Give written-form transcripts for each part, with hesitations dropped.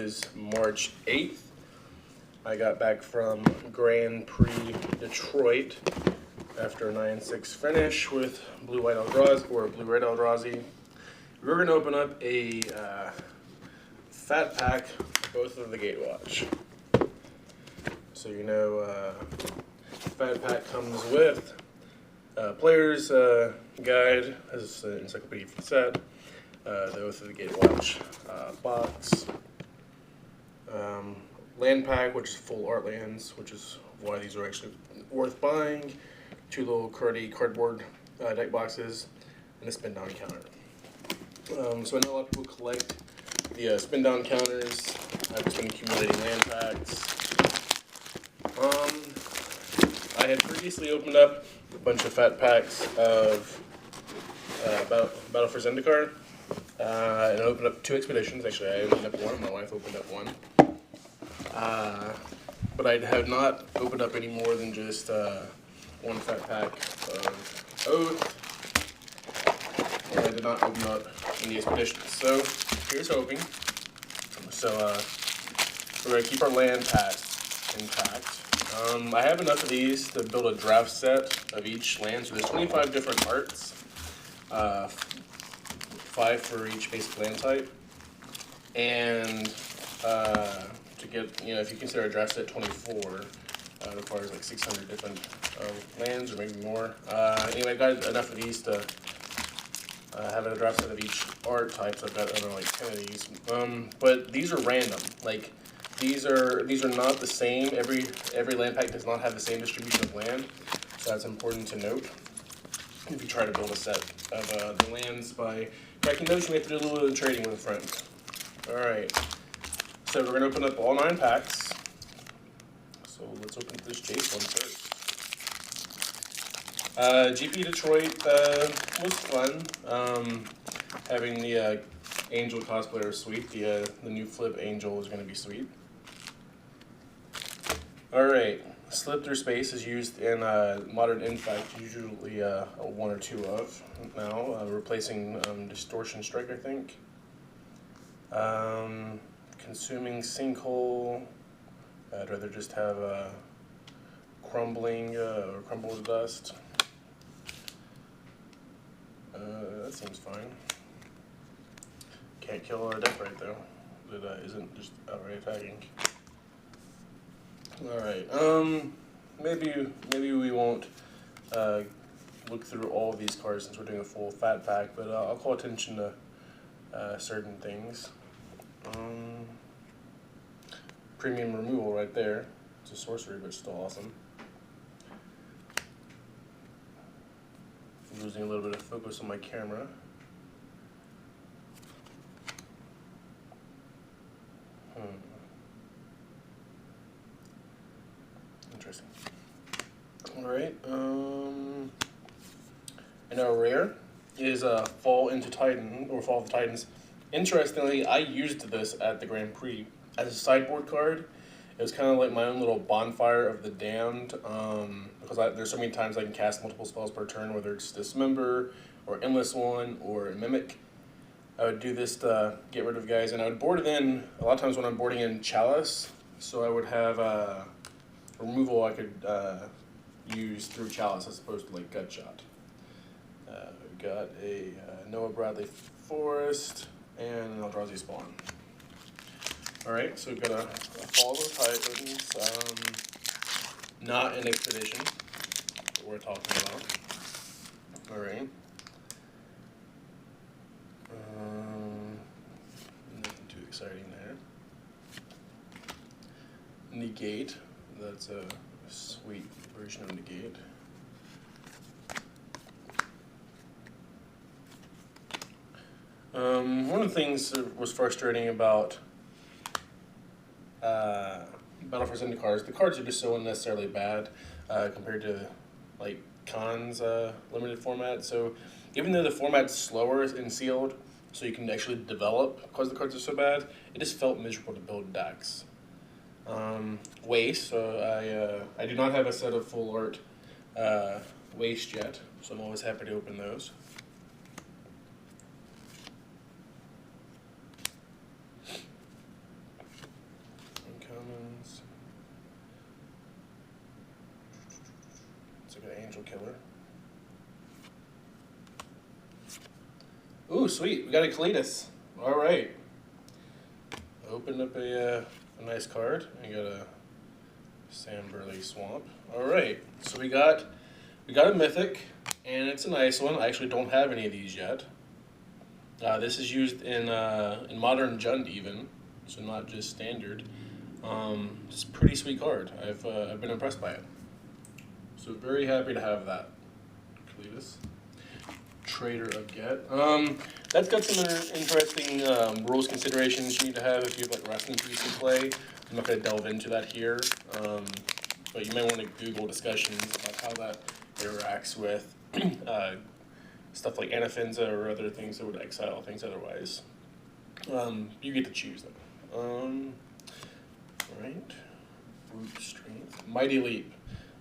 is March 8th. I got back from Grand Prix Detroit after a 9-6 finish with blue-white Eldrazi, or blue-red Eldrazi. We're going to open up a Fat Pack, both of the Gatewatch. So you know, Fat Pack comes with player's guide, as an encyclopedia for the set, the Oath of the Gatewatch box, land pack, which is full art lands, which is why these are actually worth buying, 2 little cardboard deck boxes, and a spin down counter. So I know a lot of people collect the spin down counters. I've just been accumulating land packs. I had previously opened up a bunch of Fat Packs of Battle for Zendikar, and I opened up 2 expeditions. Actually, I opened up 1, my wife opened up 1. But I have not opened up any more than just 1 Fat Pack of Oath, and I did not open up any expeditions. So here's hoping. So we're going to keep our land packs intact. I have enough of these to build a draft set of each land. So there's 25 different arts, 5 for each basic land type, and to get, you know, if you consider a draft set 24, it requires like 600 different lands or maybe more. Anyway, I got enough of these to have a draft set of each art type. So I've got, I don't know, like 10 of these. But these are random. Like these are not the same. Every land pack does not have the same distribution of land. So that's important to note. If you try to build a set of the lands by cracking those, you may have to do a little bit of trading with a friend. All right. So we're gonna open up all 9 packs. So let's open this Jace one first. GP Detroit was fun. Having the Angel cosplayer sweet. The new flip Angel is gonna be sweet. All right. Slip through space is used in modern Infect, usually 1 or 2 of now, replacing Distortion Strike, I think. Consuming Sinkhole. I'd rather just have Crumbling or Crumble to Dust. That seems fine. Can't kill a death right though. That isn't just outright attacking. Alright, maybe we won't look through all of these cards since we're doing a full Fat Pack, but I'll call attention to certain things. Premium Removal right there. It's a sorcery, but still awesome. I'm losing a little bit of focus on my camera. Interesting. Alright, and our rare is Fall into Titan, or Fall of the Titans. Interestingly, I used this at the Grand Prix as a sideboard card. It was kind of like my own little bonfire of the damned, because there's so many times I can cast multiple spells per turn, whether it's Dismember, or Endless One, or Mimic. I would do this to get rid of guys, and I would board it in, a lot of times when I'm boarding in Chalice, so I would have removal I could use through Chalice as opposed to like Gut Shot. We've got a Noah Bradley Forest and an Eldrazi Spawn. Alright, so we've got a Fall of the Titans, not an expedition that we're talking about. Alright. Nothing too exciting there. Negate, that's a sweet version of Negate. One of the things that was frustrating about Battle for Zendikar is the cards are just so unnecessarily bad compared to like Khan's limited format. So even though the format's slower and sealed, so you can actually develop because the cards are so bad, it just felt miserable to build decks. Waste, so I do not have a set of full art waste yet, so I'm always happy to open those. Angel Killer. Ooh, sweet. We got a Kalitas. All right. Opened up a nice card. I got a Sandburley Swamp. All right. So we got a Mythic, and it's a nice one. I actually don't have any of these yet. This is used in Modern Jund even, so not just Standard. It's a pretty sweet card. I've been impressed by it. So very happy to have that. Kalitas. Trader of Get. That's got some interesting rules considerations you need to have if you have like wrestling piece in play. I'm not going to delve into that here, but you may want to Google discussions about how that interacts with stuff like Anaphenza or other things that would exile things otherwise. You get to choose them. Right. Brute Strength. Mighty Leap.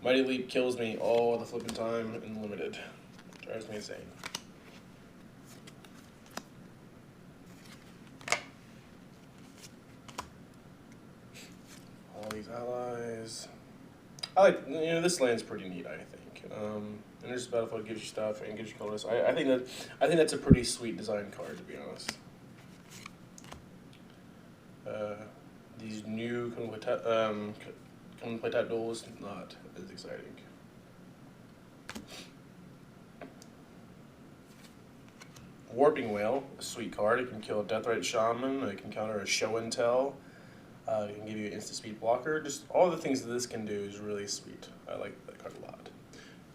Mighty Leap kills me all the flipping time in limited. Drives me insane. All these allies. I like, this land's pretty neat, I think. Enters the battlefield, gives you stuff, and gives you colors. I think that's a pretty sweet design card, to be honest. These new come play type duels, not as exciting. Warping Whale, a sweet card. It can kill a Deathrite Shaman. It can counter a Show and Tell. It can give you an instant speed blocker. Just all the things that this can do is really sweet. I like that card a lot.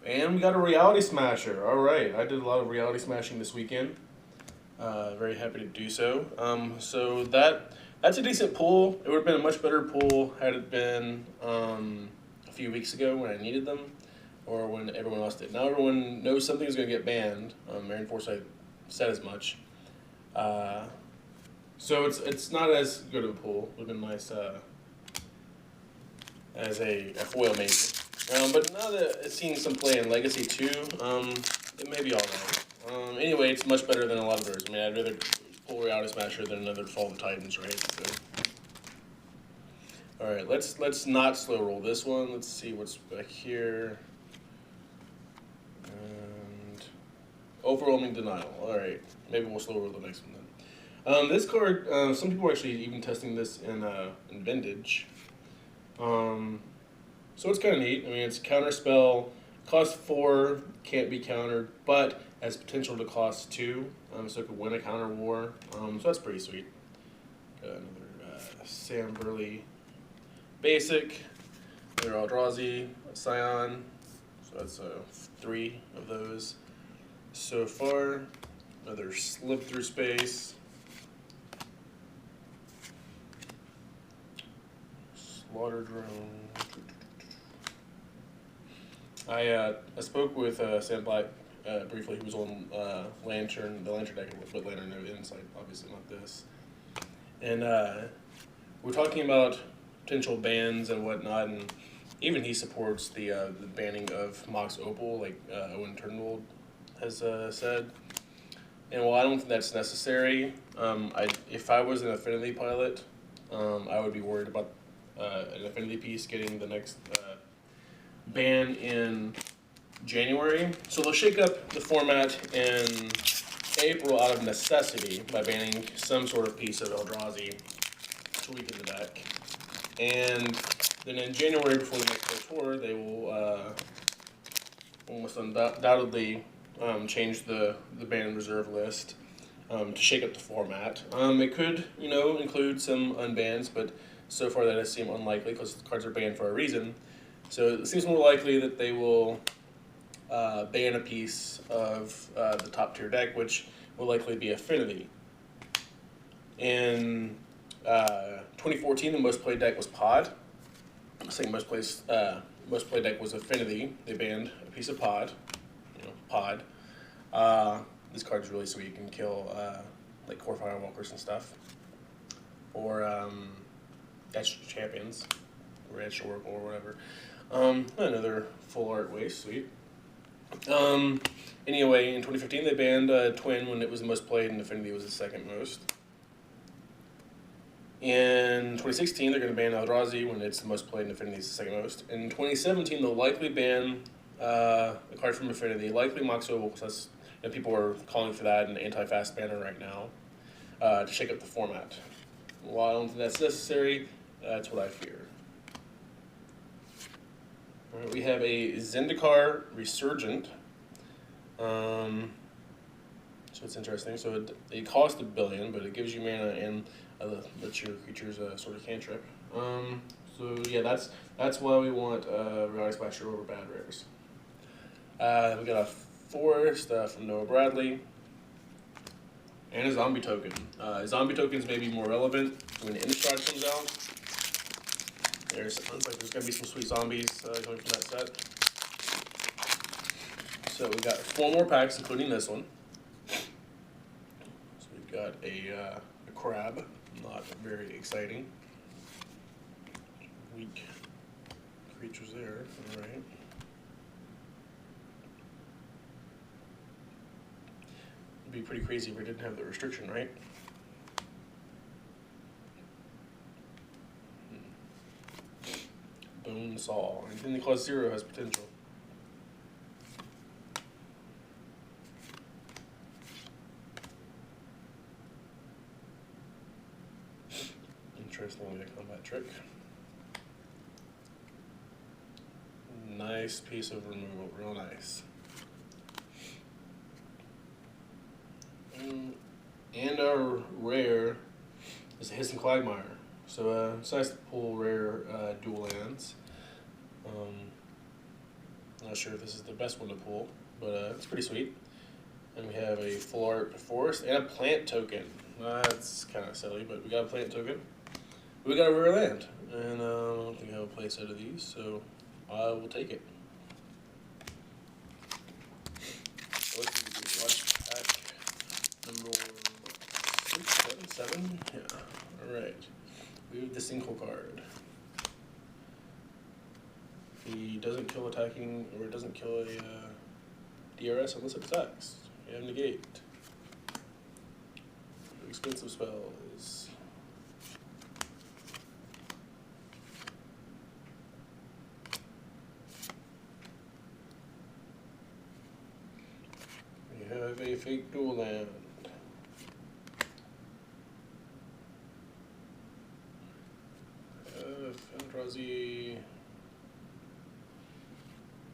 And we got a Reality Smasher. All right, I did a lot of Reality Smashing this weekend. Very happy to do so. So that's a decent pull. It would have been a much better pull had it been a few weeks ago when I needed them, or when everyone else did. Now everyone knows something is going to get banned. Marion Foresight said as much. So it's not as good of a pull. It would have been nice as a foil maybe. But now that it's seeing some play in Legacy 2, it may be alright. Anyway, it's much better than a lot of theirs. I mean, I'd rather pull Reality Smasher than another Fall of the Titans, right? So. Alright, let's not slow roll this one. Let's see what's back here. And Overwhelming Denial. Alright, maybe we'll slow roll the next one then. This card, some people are actually even testing this in Vintage. So it's kind of neat. I mean, it's a counter spell, costs 4, can't be countered, but has potential to cost 2, so it could win a counter war. So that's pretty sweet. Got another Sam Burley basic, another Eldrazi, Scion. So that's 3 of those so far. Another Slip Through Space. Slaughter Drone. I spoke with Sam Black briefly. He was on Lantern, the Lantern deck, but Lantern no insight, obviously not this. And we're talking about potential bans and whatnot, and even he supports the banning of Mox Opal, like Owen Turnbull has said. And while I don't think that's necessary, if I was an Affinity pilot, I would be worried about an Affinity piece getting the next ban in January. So they'll shake up the format in April out of necessity by banning some sort of piece of Eldrazi to weaken the deck. And then in January, before the next Pro Tour, they will almost undoubtedly change the banned reserve list to shake up the format. It could, include some unbans, but so far that does seem unlikely because the cards are banned for a reason. So it seems more likely that they will ban a piece of the top tier deck, which will likely be Affinity. In 2014, the most played deck was Pod. I think most played deck was Affinity. They banned a piece of Pod. Pod. This card's really sweet. You can kill like core Firewalkers and stuff, or Etched Champions, or Etched Oracle, or whatever. Another full art waste, sweet. Anyway, in 2015 they banned Twin when it was the most played and Affinity was the second most. In 2016 they're going to ban Eldrazi when it's the most played and Affinity is the second most. In 2017 they'll likely ban a card from Affinity, likely Mox Oval, because that's, people are calling for that in anti-fast banner right now, to shake up the format. While I don't think that's necessary, that's what I fear. All right, we have a Zendikar Resurgent. So it's interesting. So it costs $1 billion, but it gives you mana and lets your creatures sort of cantrip. So yeah, that's why we want Reality Splasher over bad rares. We got a Forest from Noah Bradley, and a Zombie Token. Zombie tokens may be more relevant when the Innistrad comes out. Looks like there's gonna be some sweet zombies coming from that set. So we got 4 more packs, including this one. So we've got a crab, not very exciting. Weak creatures there, all right. It'd be pretty crazy if we didn't have the restriction, right? Bone Saw. Anything that costs 0 has potential. Interestingly, a combat trick. Nice piece of removal, real nice. And our rare is a Hissing Quagmire. So it's nice to pull rare dual lands. Not sure if this is the best one to pull, but it's pretty sweet. And we have a full art forest and a plant token. That's kind of silly, but we got a plant token. We got a rare land, and I don't think I have a play set of these, so I will take it. Let's do Gatewatch Pack number 6, 7, yeah. All right. We have the single card. He doesn't kill attacking, or it doesn't kill a DRS unless it attacks. You have negate. Expensive spells. We have a fake dual land. Eldrazi.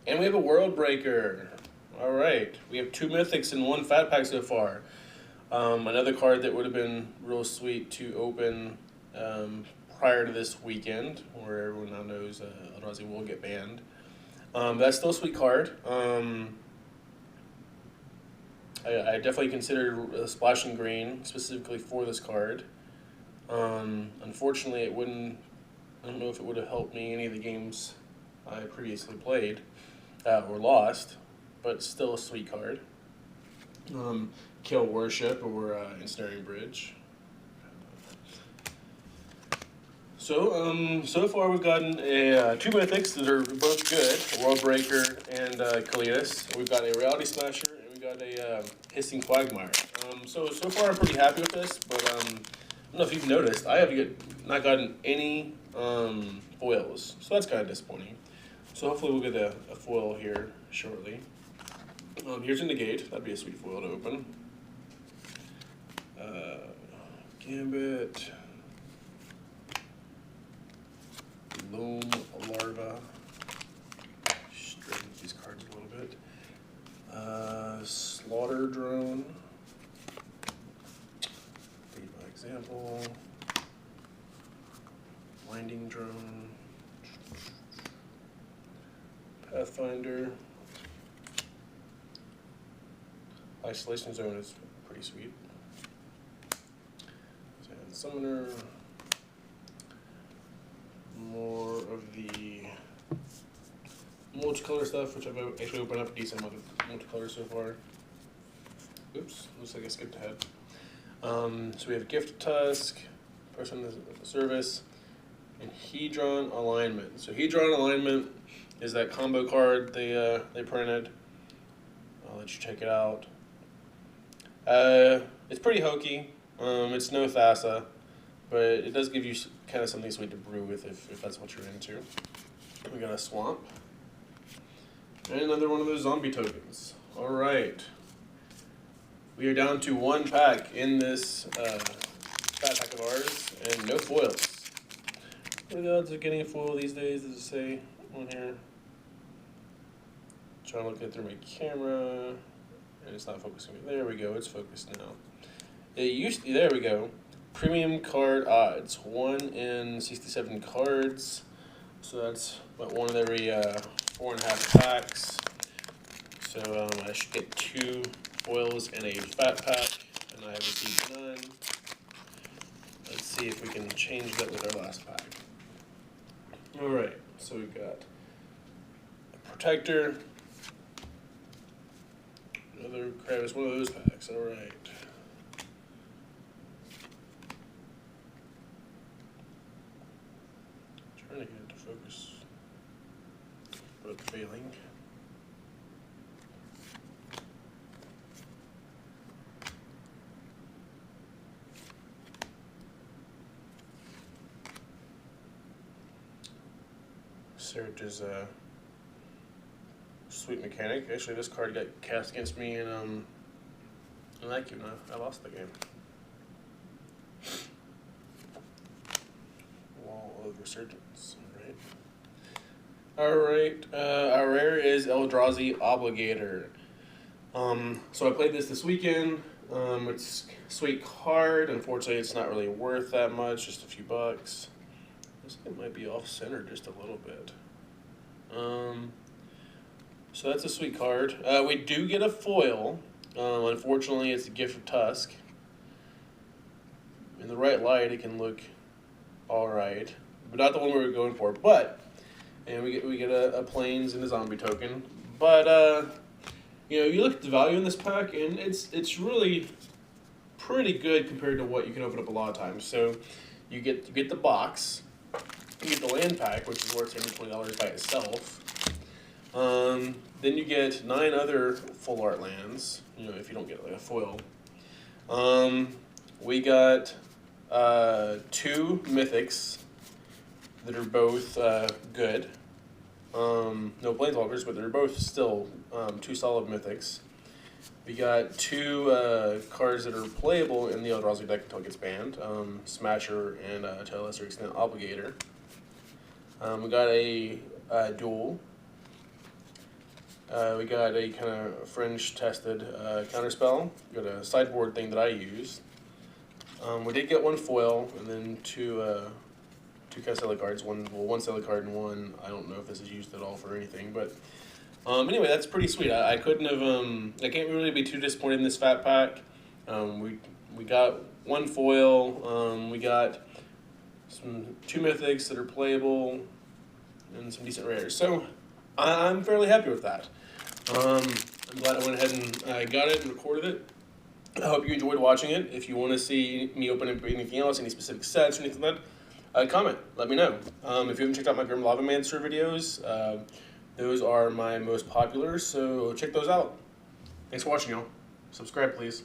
And we have a World Breaker. Alright, we have 2 mythics in 1 fat pack so far. Another card that would have been real sweet to open prior to this weekend, where everyone now knows Eldrazi will get banned. That's still a sweet card. I definitely considered splashing green specifically for this card. Unfortunately, I don't know if it would have helped me any of the games I previously played or lost, but still a sweet card. Kill Worship or Ensnaring Bridge. So far we've gotten 2 mythics that are both good, World Breaker and Kalidas. We've got a Reality Smasher and we've got a Hissing Quagmire. So far I'm pretty happy with this, but I don't know if you've noticed, I have not gotten any foils, so that's kind of disappointing. So hopefully we'll get a foil here shortly. Here's a negate, that'd be a sweet foil to open. Gambit. Loam Larva. Straighten these cards a little bit. Slaughter Drone. Lead by example. Blinding Drone. Pathfinder. Isolation Zone is pretty sweet. And Summoner. More of the multicolor stuff, which I've actually opened up a decent amount of multicolor so far. Oops, looks like I skipped ahead. So we have Gift Tusk, Person of Service, and Hedron Alignment. So Hedron Alignment is that combo card they printed. I'll let you check it out. It's pretty hokey. It's no Thassa, but it does give you kind of something sweet to brew with if that's what you're into. We got a Swamp. And another one of those zombie tokens. Alright. We are down to one pack in this fat pack of ours, and no foils. What are the odds of getting a foil these days? Does it say on here? Trying to look it through my camera, and it's not focusing. There we go, it's focused now. It used to, there we go. Premium card odds, 1 in 67 cards. So that's about one of every 4.5 packs. So I should get 2 foils and a fat pack, and I have received none. Let's see if we can change that with our last pack. Alright, so we've got a protector. Another crap, it's one of those packs, alright. Trying to get it to focus, but failing. Served as a sweet mechanic. Actually, this card got cast against me in that game. I lost the game. Wall of Resurgence. Alright, our rare is Eldrazi Obligator. So I played this weekend. It's a sweet card. Unfortunately, it's not really worth that much, just a few bucks. Looks like it might be off center just a little bit. So that's a sweet card. We do get a foil. Unfortunately, it's a Gift of Tusk. In the right light, it can look alright, but not the one we were going for. But, and we get a plains and a zombie token. But you know, you look at the value in this pack, and it's really pretty good compared to what you can open up a lot of times. So you get the box. You get the land pack, which is worth $120 by itself. Then you get 9 other full art lands, you know, if you don't get like a foil. We got 2 mythics that are both good. No planeswalkers, but they're both still 2 solid mythics. We got 2 cards that are playable in the Eldrazi deck until it gets banned. Smasher and to a lesser extent Obligator. We got a duel. We got a kind of fringe-tested counterspell. We got a sideboard thing that I use. We did get 1 foil, and then 2 Castelli cards. One Castelli card and 1. I don't know if this is used at all for anything, but anyway, that's pretty sweet. I couldn't have. I can't really be too disappointed in this fat pack. We got 1 foil. We got 2 mythics that are playable, and some decent rares. So I'm fairly happy with that. I'm glad I went ahead and got it and recorded it. I hope you enjoyed watching it. If you want to see me open up anything else, any specific sets or anything like that, comment. Let me know. If you haven't checked out my Grim Lavamancer videos, those are my most popular, so check those out. Thanks for watching, y'all. Subscribe, please.